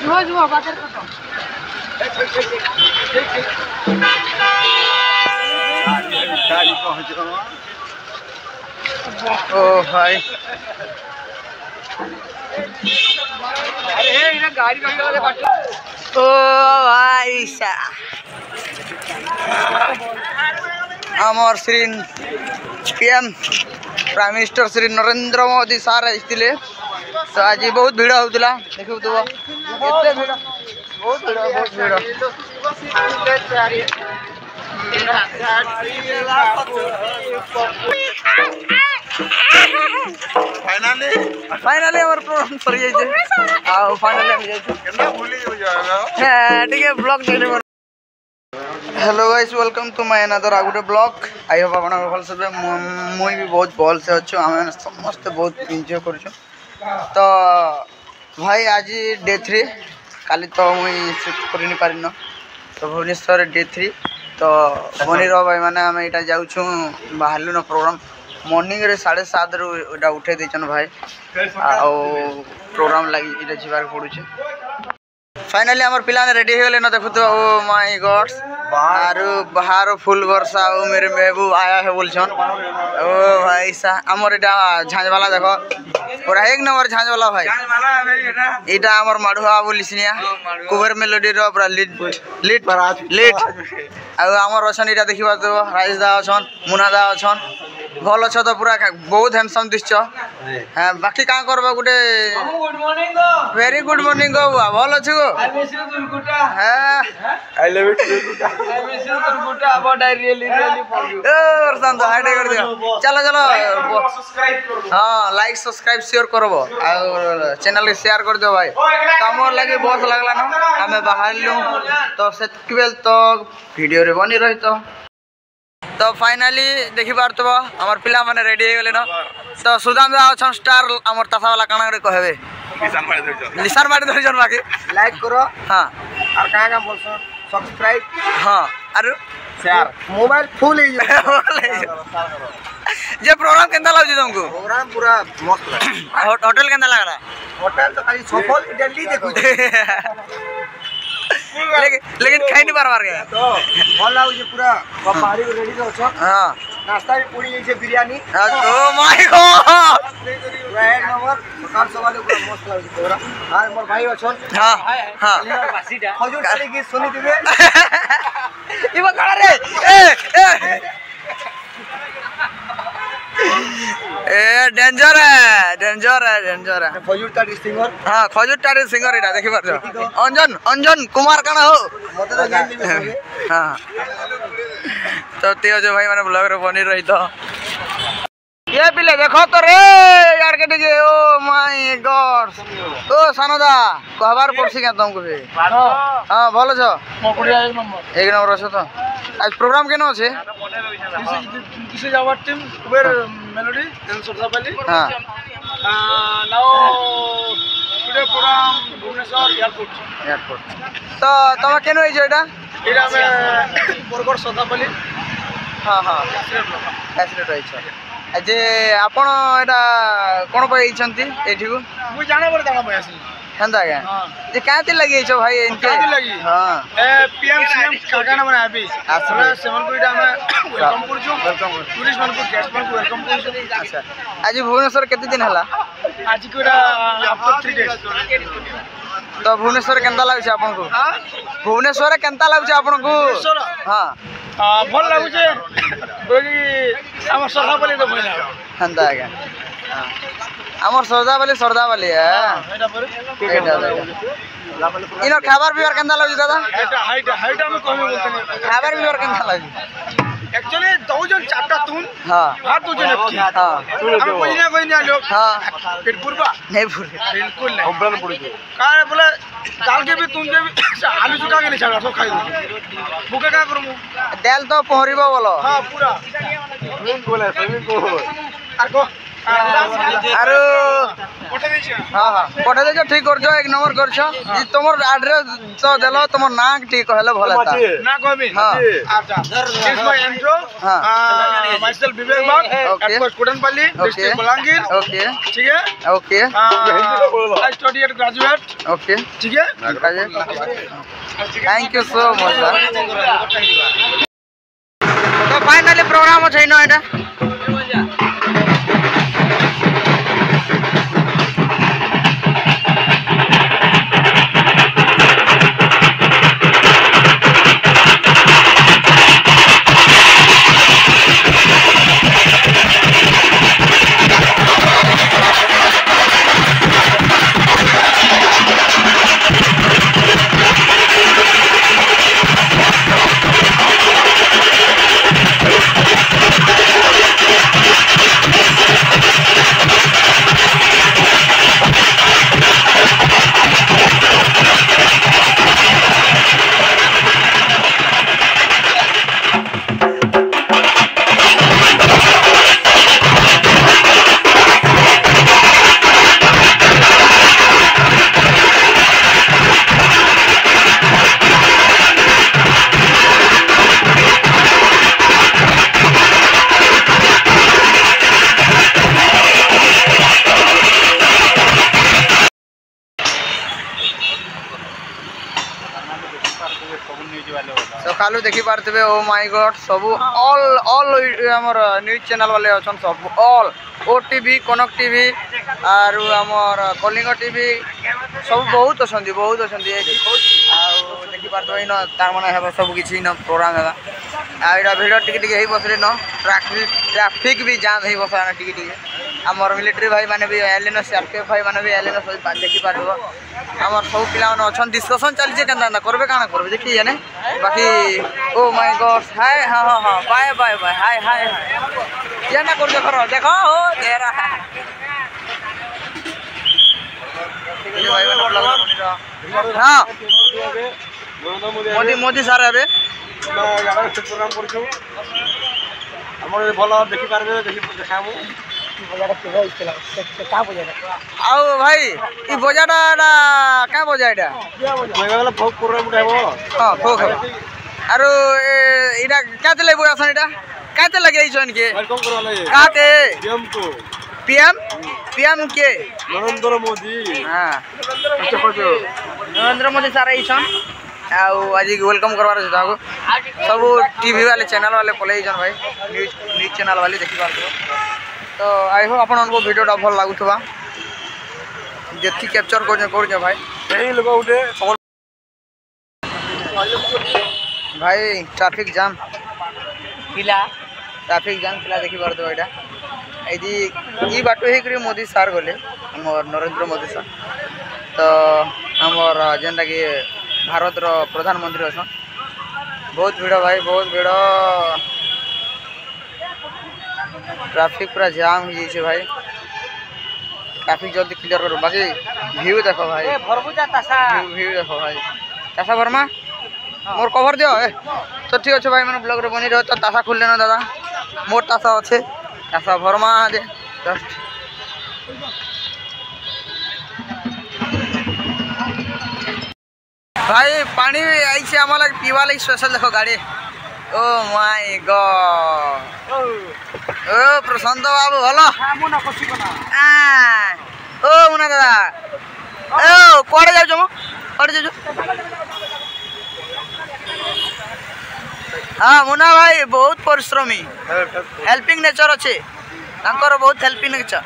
ओ भाई ओ भाई आमर Shri PM prime minister Shri Narendra Modi सार आइथिले तो आज बहुत भिड़ होउतला देखु तो एते भिड़ बहुत भिड़ फाइनली हमर प्रोग्राम सरी जाय छै आ फाइनली हम जाय छै केना भूली जाय हां ठीक है ब्लॉग देले। Hello guys welcome to my another आगुटे ब्लॉग आई होप आपण भल से मुई भी बहुत भल से अच्छो हम समस्त बहुत एंजॉय करछु। तो भाई आज डे 3 काली तो मुई शिफ्ट करि नि पारिन तो भुवनेश्वर डे 3 तो बनी रह भाई माने हम एटा जाउ छु बाहरलु न प्रोग्राम मॉर्निंग रे 7:30 रु एटा उठे देछन भाई आ प्रोग्राम लागि इटा जिबार पडु छै। फाइनली हमर पिला ने रेडी हो गले न देखु तो ओ माय गॉड आरु बाहर फुल वर्षा ओ मेरे महबूब आया है बोलछन ओ भाई सा हमर एटा झांझ वाला देखो पूरा एक नंबर झांझ वाला भाई एटा हमर माडुआ बोलिसिनिया कुबर मेलोडी रो पूरा लीड आ हमर अछन एटा देखिबा तो राजेश दा अछन मुना दा अछन भल अछ तो पूरा बहुत हैंडसम दिसछ। हां बाकी का करबा गुटे वेरी गुड मॉर्निंग गो भल अछ गो आई मिस यू दुर्गुटा हां आई लव यू दुर्गुटा आई मिस यू दुर्गुटा about I really for you और शांत हाइड कर दियो चलो चलो सब्सक्राइब करो हां लाइक सब्सक्राइब शेयर करबो और चैनल के शेयर कर दियो भाई कामर लागे बहुत लागला न हमें बाहर लू तो सेटवेल तो वीडियो रे बनी रही तो फाइनली देखि पारतबो हमर पिला माने रेडी हो गेले न तो सुदाम दा अछन स्टार हमर तासा वाला काना रे कहबे निशान मार धरजन बाकी लाइक करो हां और का का बोलछो सब्सक्राइब हां और शेयर मोबाइल फुल है जे प्रोग्राम केंदा लागजी तुमको प्रोग्राम पूरा मस्त है होटल केंदा लागला होटल तो खाली सफल दिल्ली देखु लेकिन खाई नहीं बार गया तो भल लागु जे पूरा पहाड़ी रेडी छ हां नाश्ता भी पूरी जे बिरयानी ओ माय गॉड एक नंबर सकाल सवाले पूरा मस्त लागु पूरा हां मोर भाई अछन हां हां बासीटा खजूर खाली की सुनी दिबे इबा कड़ा रे ए डेंजर है खजूर टारी सिंगर हां खजूर टारी सिंगर एटा देखि पारछो अंजन कुमार काना हो मते तो जान दिबे हां तो तेज जो भाई माने ब्लॉग रे बनी रही तो ये पिले देखो तो रे यार के जे ओ माय गॉड ओ सानोदा कहबार पड़सी के तुमको भी हां भलो छ मकुड़िया एक नंबर छ तो आज प्रोग्राम केनो छे किसे जावर team Kuber melody and Sardapali हां now today program Bhubaneswar airport तो तमा केनो होई जेटा एटा में बरगढ़ सरदापाली हां हां एक्सीडेंट होई छ जे आपण एटा कोन पई छंती एठी को मु जाने पर दाना पई आसी हंदा के जे काते लगी छ भाई इनके काते लगी हां ए पीएम सीएम काका ना बना अभी आसला सेवन को एटा में वेलकम करछु पुलिस मन को गेस्ट मन को वेलकम करछु। अच्छा आज भुवनेश्वर केते दिन हला आज को आफ्टर 3 डेज तो भुवनेश्वर केंता लागछ आपन को भुवनेश्वर केंता लागछ आपन को हां भल लागु छे बोली हमर सरदापाली तो भइला हंदा के हां हमर सरदापाली है एटा पर इनो खाबार पिबार केंता लागछ दादा हाइटा में कहबे बोलते खाबार पिबार केंता लागछ एक्चुअली दौजन चारटा तुन हां भात दौजन की हां हम कोई ना लोग हां पेट पुरबा नहीं पुर बिल्कुल नहीं ओबरन पड़ी का बोले दाल के भी तुम के भी आलू चुका के नहीं छाड़ा सब खाई दो भूखे का करू दाल तो पहरिबो बोलो हां पूरा स्विमिंग पूल है स्विमिंग पूल आर को आरो हाँ हाँ पठे देछ ठीक करछ एक नंबर करछ तुमर एड्रेस तो देलो तुमर नाम ठीक कहले भले था ना कहबी अच्छा this my intro myself Vivek Bag at Kotanpalli district Balangir okay ठीक है okay I study at graduate okay ठीक है थैंक यू सो मच तो फाइनली प्रोग्राम छै न एटा सकालू देखी पार्थे ओ माय गॉड सब ऑल हमर न्यूज चैनल वाले अछन सब ऑल ओटीवी कनक टीवी आर हमर कलिंग टीवी सब बहुत अछन देखी पार्थे न तार माने हेबो सब किछि न प्रोग्राम हेबा आ एरा वीडियो टिके हेई बसले न ट्रैफिक भी जाम हेई बसना टिके हमर मिलिट्री भाई माने भी एलिनो सीआरपीएफ भाई माने भी एलिनो सब देखी पारबो हमर सब पिला माने अछन डिस्कशन चली जे केनता करबे काना करबे देखि याने बाकी ओ माय गॉड हाय हां हां हां बाय बाय बाय हाय हाय या ना कर देखो हो तेरा भाई माने ब्लॉग हां मोदी मोदी सर अबे ना यार प्रोग्राम करछु हमर भलो देखि पारबे देखि देखामु आओ भाई ई बजाटा क्या बजा एटा मेगाला फोक प्रोग्राम उठाबो हां फोक आरो एटा काते लेबो आसन एटा काते लगे छन के वेलकम करवाला ये काते पीएम को पीएम के नरेंद्र मोदी हां नरेंद्र मोदी सारा ई छन आउ आज वेलकम करवार छै ताको सब टीवी वाले चैनल वाले पले छन भाई न्यूज चैनल वाले देखि पारबो तो आई होप आपन को वीडियोटा भल लागुथबा जेति कैप्चर कर भाई यही लोग उठे भाई ट्रैफिक जाम किला देखि पार दो एटा एदी ई बाटो हे करी मोदी सर गले हमर नरेंद्र मोदी सर तो हमर जेंटा कि भारत रो प्रधानमंत्री अछन बहुत भीड़ भाई बहुत भीड़ ट्रैफिक पूरा जाम हो जाइए भाई ट्रैफिक जल्दी क्लियर करो बाकी व्यू देखो भाई व्यू देखो भाई तासा वर्मा मोर कवर दियो तो ठीक अच्छे भाई मैंने ब्लॉग रे बनी रहो तो तासा खुल लेना दादा मोर तासा अच्छे तासा वर्मा दे जस्ट भाई पानी आई से आम्हाला पीवा लगी स्पेशल देखो गाड़ी oh my god oh Prashant बाबू हेलो ओ मुना दादा ओ कोड़े जाउ जमो कोड़े जाउ हाँ मुना भाई बहुत परिश्रमी हेल्पिंग नेचर अच्छे तांकर बहुत हेल्पिंग नेचर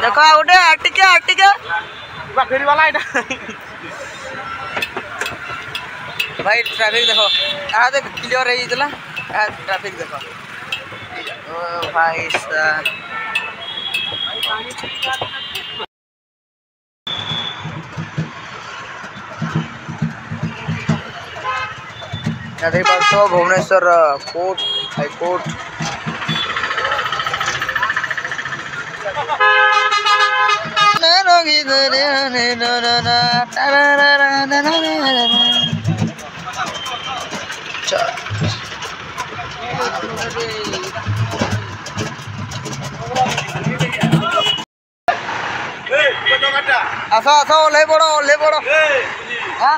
देखो गोटे आटिके फेरी वाला एटा भाई ट्रैफिक देखो आ देख क्लियर है इतला आ ट्रैफिक देखो ओ भाई साहब अरे पास भुवनेश्वर कोर्ट हाई कोर्ट आसो आसो ले पड़ो हाँ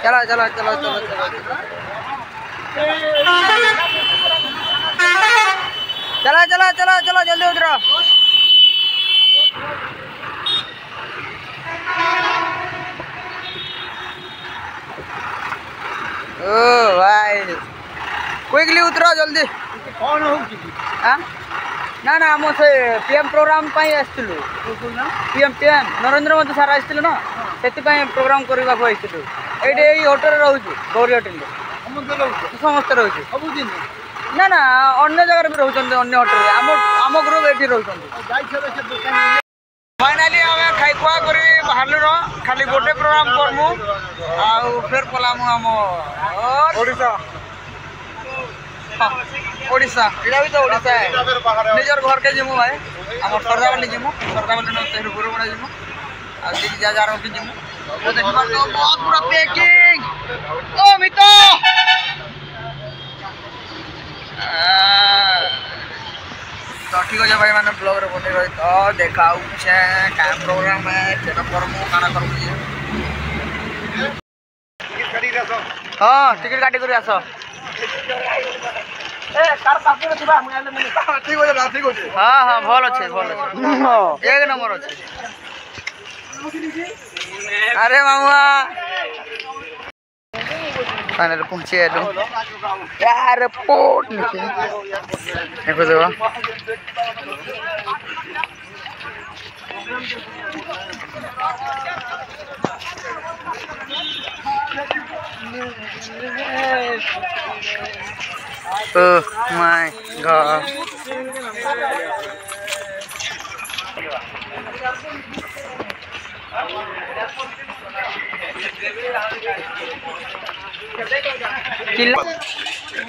चलो चलो चलो चलो चलो चलो चलो चलो जल्दी उतरो ओ भाई क्विकली उतरो जल्दी कौन हो हाँ ना ना आम से पीएम प्रोग्राम आसलु PM PM Narendra Modi sir आसते ना से प्रोग्राम करने को ये होटेल रोचे गौरी होटेल समस्त रोचे ना ना अन्य जगह भी रोचे अन्य होटेल आम ग्रुप ये रोचे फाइनाली आम खाई खुआ कर बाहर खाली गोटे प्रोग्राम करमु आउ फिर पलामु आम ओडिशा ओडिशा इटा भी तो ओडिशा है निजर घर के जीमु भाई आम सरदाबाली जीमु सरदाबाली तेहु गुरुगुड़ा जीमु आ जा जा रही जीमु तो देखा तो बहुत पूरा पैकिंग ओ मितो तो ठीक है भाई मैंने ब्लॉग रे बने रही तो देखा क्या प्रोग्राम है केना करमु काना करमु हाँ टिकट काटी कर आस हाँ हाँ भल अच्छे एक नंबर अच्छे अरे मामुआ फाइनल पहुंचे यार पोट नीचे देखो देखो Oh my god.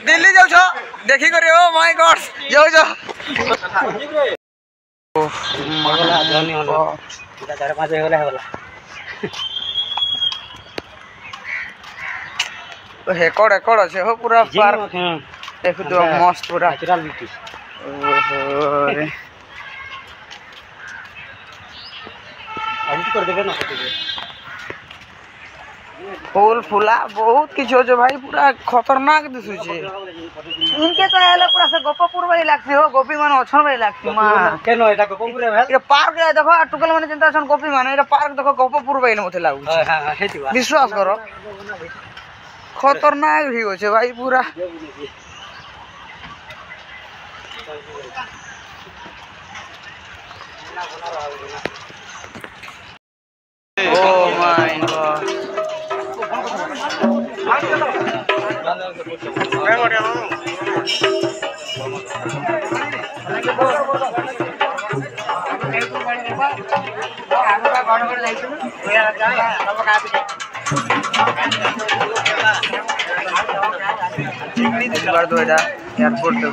दिल्ली जाऊ छो देखी करे ओ माय गॉड जाऊ छो हेकड़ हेकड़ अच्छे हो पूरा पार्क देखो तो मस्त पूरा नेचुरल ब्यूटी ओहो कर देबे ना फूल फूला बहुत किछ हो जो भाई पूरा खतरनाक दिसु छे इनके तो आले पूरा से गोपपुर वाली लागसी हो गोपी मान अछन वाली लागसी मां केनो एटा गोपपुर है ये पार्क है देखो टुकल माने चिंता सन गोपी मान एटा पार्क देखो गोपपुर वाली मते लागु हां हां हेतिवा विश्वास करो खतरनाक भी हो छे भाई पूरा Oh my god. Airport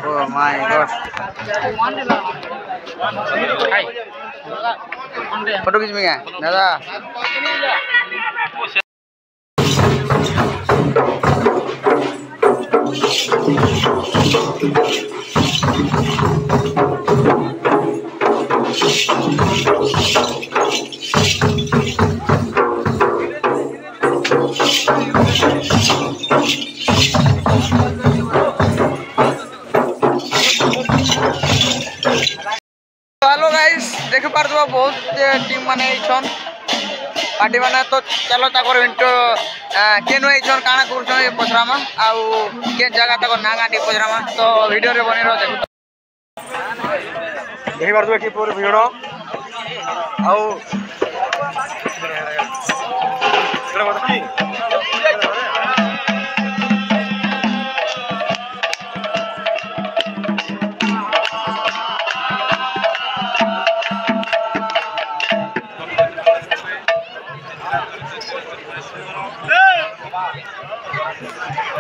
Oh my god. Photo खींच में दादा हेलो गाइस देख पार बहुत टीम माने छन पार्टी माने तो चलो ताकर इंटो केनो छन काना करछन पचरामा आउ के जगह तक ना गाटी पचरामा तो वीडियो रे बने रह देख पार कि पूरी भीड़ आउ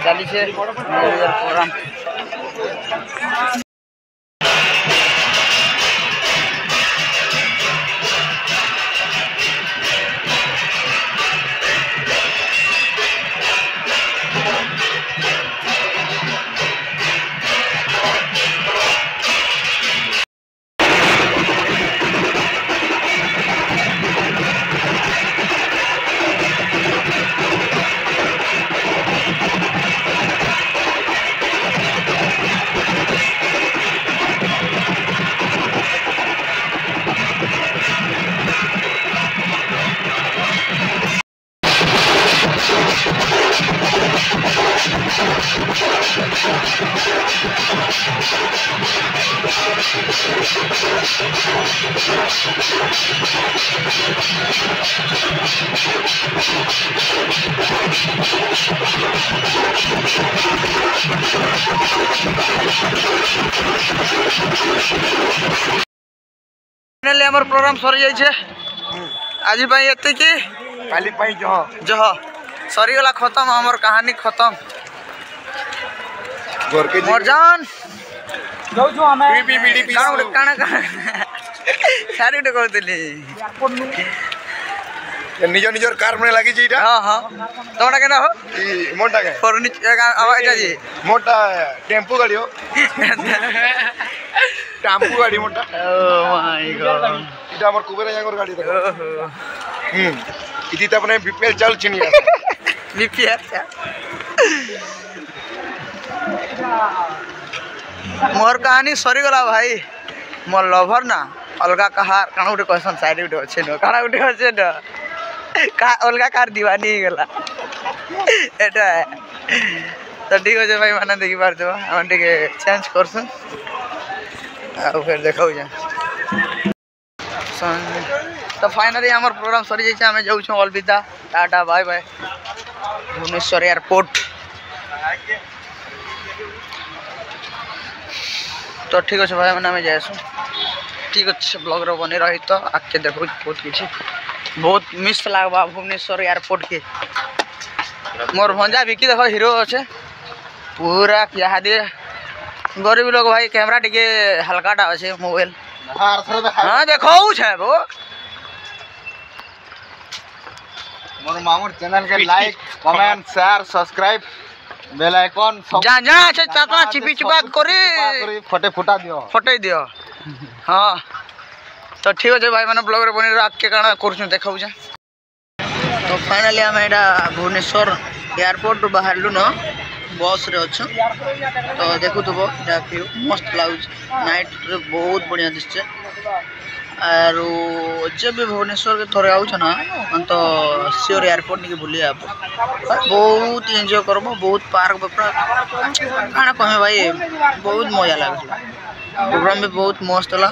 चली से प्रोग्राम फाइनली हमर प्रोग्राम सरी जाय छे आज भाई एते की काली पाई जह सरी गला खत्म हमर कहानी खत्म घर के मोर जान जाऊ छु हमें बीडी काना सारी ट कहतली निज निजर कार में लागी जी हां हां तोड़ा केना हो ई मोटा के फर्नीचर आवाज जी मोटा टेम्पो गाड़ी हो टेम्पो गाड़ी मोटा ओ माय गॉड इटा हमर कुबेरा जांगर गाड़ी देखो इति त अपने बीपीएल चल छिनिया बीपीएल मोर कहानी सरी गला भाई मोर लवर ना अलगा कहार काना उठे क्वेश्चन साइड उठे अच्छे न काना उठे अच्छे न का अलगा कार दीवानी गला एटा तो ठीक हो भाई माने देखि पार देबा हम टिके चेंज करसु आ फिर देखाउ जा तो फाइनली हमर प्रोग्राम सरी जाय छै हमें जाउ छु अलविदा tata bye bye Bhubaneswar airport तो ठीक अच्छे भाई मैंने हमें जाएसु ठीक अच्छे ब्लॉग रो बनी रही तो आके देखो बहुत किसी बहुत मिस लगवा भुवनेश्वर एयरपोर्ट के मोर भंजा भी देखो हीरो अच्छे पूरा क्या दे गरीब लोग भाई कैमरा टिके हल्काटा अच्छे मोबाइल हाँ देखो वो मोर मामूर चैनल के like comment share subscribe bell icon सब जा जा अच्छे चाचा चिपी चिपा करी फटे फुटा दियो फटे दियो हाँ तो ठीक अच्छे भाई मैंने ब्लॉग रे बनी रख के काना करछु देखाउ जा तो फाइनली हम एटा भुवनेश्वर एयरपोर्ट बाहर लु न बस रे अच्छो तो देखु तो व्यू मस्त लागुच नाइट रे बहुत बढ़िया दिसছে और जब भी भुवनेश्वर के थोड़े आउछ ना तो श्योर एयरपोर्ट निके बुली आप बहुत एंजॉय करबो बहुत पार्क बपरा खाना कमे भाई बहुत मजा लागला प्रोग्राम भी बहुत मस्त ला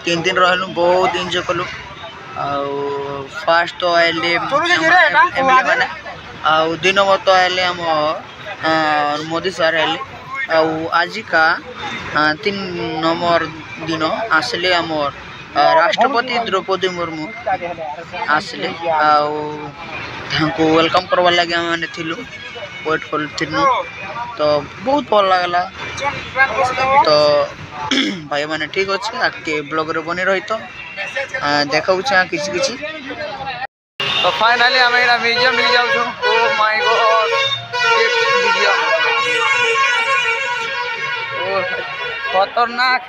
3 दिन रहलु बहुत एंजॉय कलु फास्ट तो आइले एमएलए माने आ दिन मत तो आइले हम मोदी सर आइले आज का 3 नंबर दिन आसले हमर राष्ट्रपति द्रौपदी मुर्मू आसले वेलकम करवा लगे मैंने थिलु वेट करूँ तो बहुत भल लगला तो भाई मैंने ठीक अच्छे आगे ब्लॉग रे बनी रही तो देखा किसी किसी तो फाइनली आम यहाँ म्यूजियम भी जाऊँ ओ माय गॉड म्यूजियम खतरनाक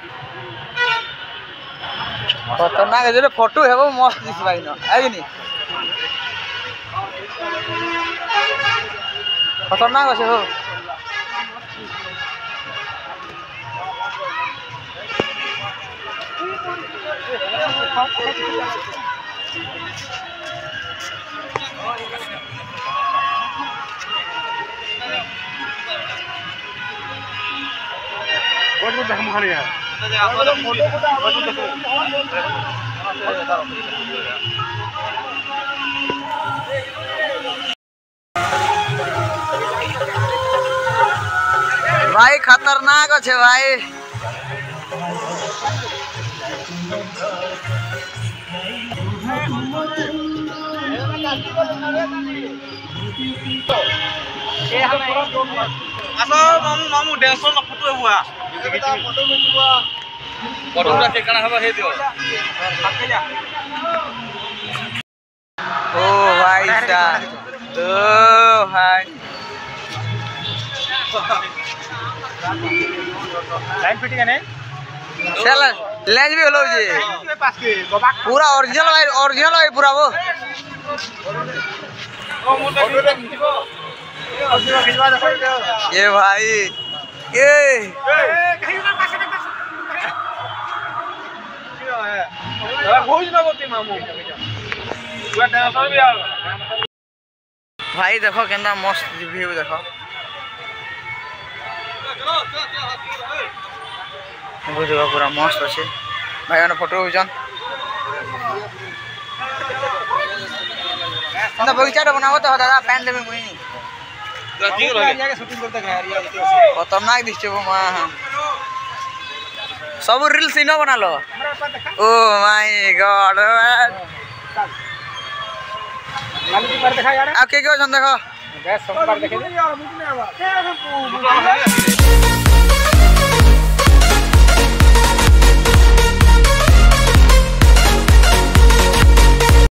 खतरनाक है जो फोटो है वो मस्त दिस भाई ना है कि नहीं खतरनाक अच्छे हो भाई खतरनाक अच्छे भाई आसो मामू मामू डेंसो न फोटो हुआ फोटोटा ठिकाना हवा हे दियो ओ भाई साहब ओ भाई लाइन फिटिंग है ने चल लेंस भी होलो जी पूरा ओरिजिनल भाई पूरा वो ये भाई ये भाई देखो केंदा मस्त व्यू देखो वो जगह पूरा मस्त अच्छे भाई मैंने फोटो खींचन ना बगीचा बनाओ तो दादा पैन देबे मुई खतरनाक दिसছে वो सब रील्स इनो बना लो ओ माय गॉड आप के अछन देखो